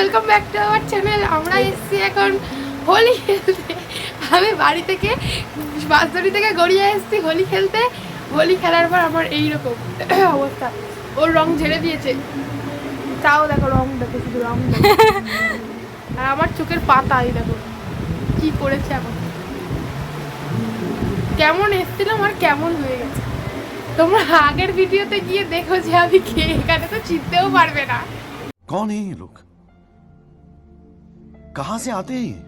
Welcome back to our channel. আমরা এসেছি এখন হোলি খেলতে। আমি বাড়ি থেকে বাসদড়ি থেকে গড়িয়ে এসেছি হোলি খেলতে। হোলি খেলার পর আমার এইরকম অবস্থা, ওর রং ঝেড়ে দিয়েছে। তাও দেখো রং, দেখো শুধু রং। আর আমার চোখের পাতাই দেখো কি করেছে। এখন কেমন এসেছিলাম আর কেমন হয়ে গেছে তোমরা আগের ভিডিওতে গিয়ে দেখো যে আমি কে। এখানে তো চিনতেও পারবে না। कौन है ये लोग, कहाँ से आते हैं?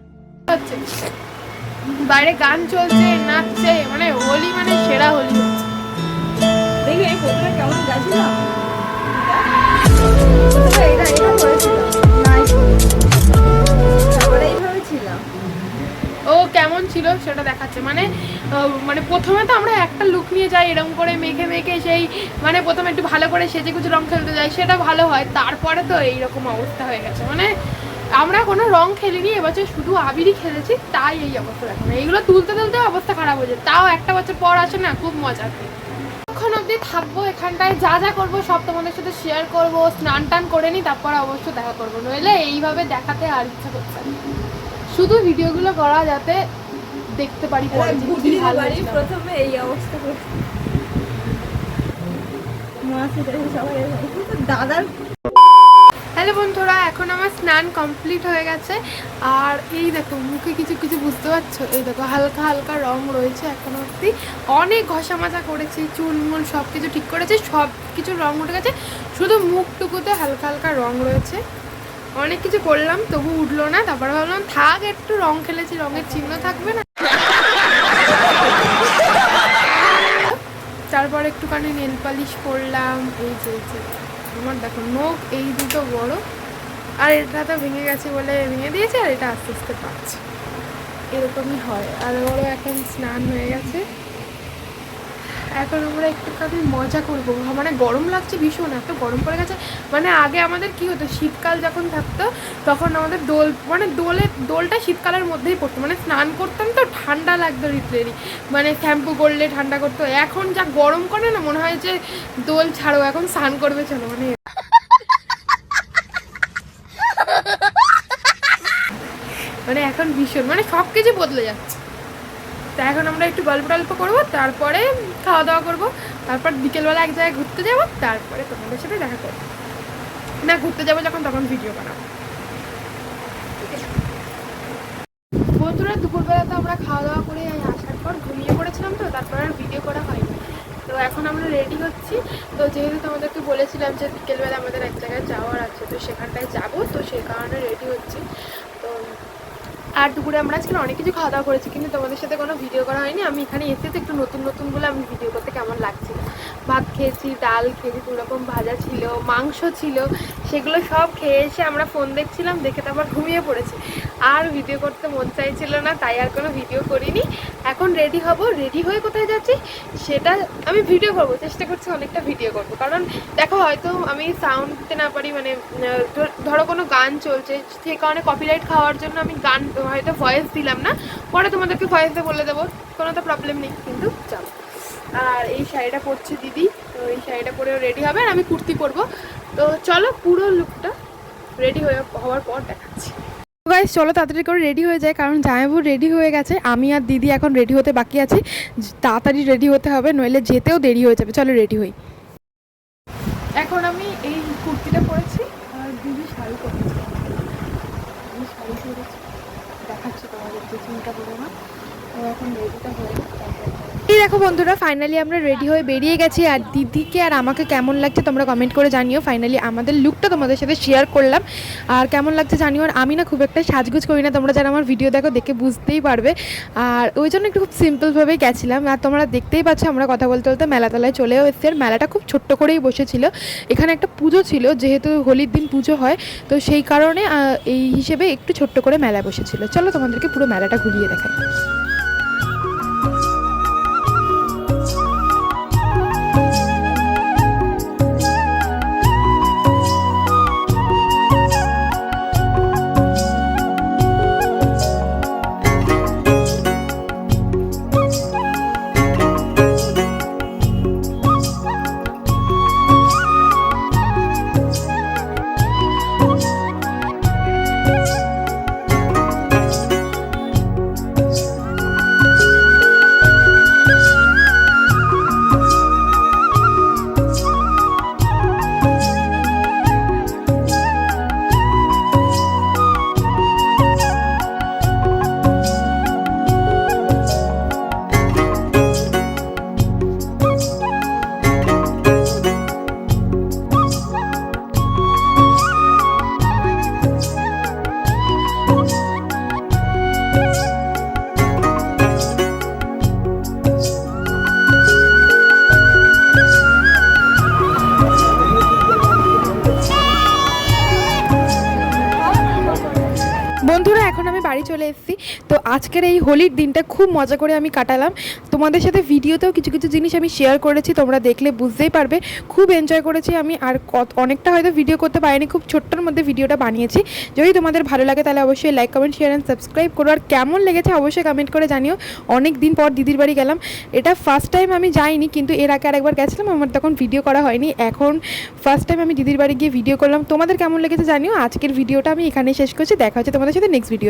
বাইরে গান চলছে, নাচছে, মানে হোলি মানে সেরা হোলি হচ্ছে। দেখি এই ফটোটা কেমন গেছিল। ও কেমন ছিল সেটা দেখাচ্ছে। মানে মানে প্রথমে তো আমরা একটা লুক নিয়ে যাই এরকম করে মেখে মেখে, সেই মানে প্রথমে একটু ভালো করে সেজে কিছু রং খেলতে যাই, সেটা ভালো হয়। তারপরে তো এইরকম অবস্থা হয়ে গেছে। মানে আমরা কোনো রং খেলিনি এবছর, শুধু আবিরই খেলেছি, তাই এই অবস্থা দেখো। এইগুলো তুলতে তুলতে অবস্থা খারাপ হয়ে যায়। তাও একটা বছর পর আসে না, খুব মজা। এখন অবধি থাকবো এখানটায়, যা যা করবো সব তোমাদের সাথে শেয়ার করবো। স্নান টান করে নিই, তারপরে অবশ্য দেখা করবো। নইলে এইভাবে দেখাতে আর ইচ্ছা করছে না। শুধু ভিডিওগুলো করা যাতে দেখতে পারি প্রথমে এই অবস্থা করে দাদার। হ্যালো বন্ধুরা, এখন আমার স্নান কমপ্লিট হয়ে গেছে। আর এই দেখো মুখে কিছু কিছু বুঝতে পারছো, এই দেখো হালকা হালকা রং রয়েছে এখনো অবধি। অনেক ঘষা মাজা করেছি, চুল মুল সব কিছু ঠিক করেছি, সব কিছু রং উঠে গেছে, শুধু মুখটুকুতে হালকা হালকা রং রয়েছে। অনেক কিছু করলাম তবু উঠলো না। তারপরে ভাবলাম থাক, একটু রং খেলেছি, রঙের চিহ্ন থাকবে না। তারপর একটুখানি নেল পালিশ করলাম। এই যে আমার দেখো নখ এই দুটো বড়, আর এটা তো ভেঙে গেছে বলে ভেঙে দিয়েছে, আর এটা আস্তে আস্তে পাচ্ছে, এরকমই হয়। আর বড় এখন স্নান হয়ে গেছে, এখন আমরা একটুখানি মজা করবো। মানে গরম লাগছে ভীষণ, এত গরম পড়ে গেছে। মানে আগে আমাদের কি হতো, শীতকাল যখন থাকতো তখন আমাদের দোলটা শীতকালের মধ্যেই পড়তো। মানে স্নান করতাম তো ঠান্ডা লাগতো লিটারেলি, মানে শ্যাম্পু করলে ঠান্ডা করতো। এখন যা গরম করে না, মনে হয় যে দোল ছাড়ো, এখন স্নান করবে চলো। মানে এখন ভীষণ, মানে সব কিছু বদলে যাচ্ছে। তা এখন আমরা একটু গল্প টল্প করবো, তারপরে খাওয়া দাওয়া করবো, তারপর বিকেলবেলা এক জায়গায় ঘুরতে যাবো, তারপরে তোমাদের সাথে দেখা করবো। না ঘুরতে যাবো যখন, তখন ভিডিও বানাবো। বন্ধুরা দুপুরবেলা তো আমরা খাওয়া দাওয়া করে আসার পর ঘুমিয়ে পড়েছিলাম, তো তারপর আর ভিডিও করা হয়নি। তো এখন আমরা রেডি হচ্ছি। তো যেহেতু তোমাদেরকে বলেছিলাম যে বিকেলবেলা আমাদের এক জায়গায় যাওয়ার আছে, তো সেখানটায় যাবো, তো সেই কারণে রেডি হচ্ছি। তো আর দুপুরে আমরা আজকে অনেক কিছু খাওয়া দাওয়া করেছি, কিন্তু তোমাদের সাথে কোনো ভিডিও করা হয়নি। আমি এখানে এসেছি একটু নতুন নতুন বলে আমি ভিডিও করতে কেমন লাগছিল। ভাত খেয়েছি, ডাল খেয়েছি, 2 রকম ভাজা ছিল, মাংস ছিল, সেগুলো সব খেয়ে এসে আমরা ফোন দেখছিলাম, দেখে তো আবার ঘুমিয়ে পড়েছি। আর ভিডিও করতে মন চাইছিল না, তাই আর কোনো ভিডিও করিনি। এখন রেডি হব, রেডি হয়ে কোথায় যাচ্ছি সেটা আমি ভিডিও করবো, চেষ্টা করছি অনেকটা ভিডিও করব। কারণ দেখো হয়তো আমি সাউন্ড দিতে না পারি, মানে ধরো কোনো গান চলছে, সেই কারণে কপিরাইট খাওয়ার জন্য আমি গান হয়তো ভয়েস দিলাম না, পরে তোমাদেরকে ভয়েসে বলে দেবো, কোনো তো প্রবলেম নেই। কিন্তু চলো, আর এই শাড়িটা পরছে দিদি, তো এই শাড়িটা পরেও রেডি হবে, আর আমি কুর্তি পরবো। তো চলো পুরো লুকটা রেডি হওয়ার পর দেখাচ্ছি। গাইস চলো তাড়াতাড়ি করে রেডি হয়ে যায়, কারণ জামাইবাবু রেডি হয়ে গেছে, আমি আর দিদি এখন রেডি হতে বাকি আছি। তাড়াতাড়ি রেডি হতে হবে, নইলে যেতেও দেরি হয়ে যাবে। চলো রেডি হই। এখন আমি এই কুর্তিটা পরেছি, আর দিদি শাড়ি পরেছি। আমি শাড়ি পরেছি, দেখাচ্ছি তোমাদেরকে, চিন্তা করো না। তো এখন রেডিটা হয়ে এই দেখো বন্ধুরা, ফাইনালি আমরা রেডি হয়ে বেরিয়ে গেছি। আর দিদিকে আর আমাকে কেমন লাগছে তোমরা কমেন্ট করে জানিও। ফাইনালি আমাদের লুকটা তোমাদের সাথে শেয়ার করলাম, আর কেমন লাগছে জানিও। আর আমি না খুব একটা সাজগুজ করি না, তোমরা যারা আমার ভিডিও দেখে বুঝতেই পারবে। আর ওই জন্য একটু খুব সিম্পলভাবেই গেছিলাম। আর তোমরা দেখতেই পাচ্ছ আমরা কথা বলতে বলতে মেলাতলায় চলেও এসেছি। আর মেলাটা খুব ছোট্ট করেই বসেছিল, এখানে একটা পুজো ছিল, যেহেতু হোলির দিন পুজো হয়, তো সেই কারণে এই হিসেবে একটু ছোট্ট করে মেলা বসেছিল। চলো তোমাদেরকে পুরো মেলাটা ঘুরিয়ে দেখাই। বন্ধুরা এখন আমি বাড়ি চলে এসেছি। তো আজকের এই হোলির দিনটা খুব মজা করে আমি কাটালাম। তোমাদের সাথে ভিডিওতেও কিছু কিছু জিনিস আমি শেয়ার করেছি, তোমরা দেখলে বুঝতেই পারবে। খুব এনজয় করেছি আমি, আর অনেকটা হয়তো ভিডিও করতে পারিনি, খুব ছোট্টর মধ্যে ভিডিওটা বানিয়েছি। যদি তোমাদের ভালো লাগে তাহলে অবশ্যই like comment share and subscribe করো। আর কেমন লেগেছে অবশ্যই কমেন্ট করে জানিও। অনেক দিন পর দিদির বাড়ি গেলাম, এটা ফার্স্ট টাইম আমি যাইনি, কিন্তু এর আগে আরেকবার গেছিলাম, আমার তখন ভিডিও করা হয়নি। এখন ফার্স্ট টাইম আমি দিদির বাড়ি গিয়ে ভিডিও করলাম। তোমাদের কেমন লেগেছে জানিও। আজকের ভিডিওটা আমি এখানে শেষ করছি, দেখা হচ্ছে তোমাদের সাথে নেক্সট ভিডিও।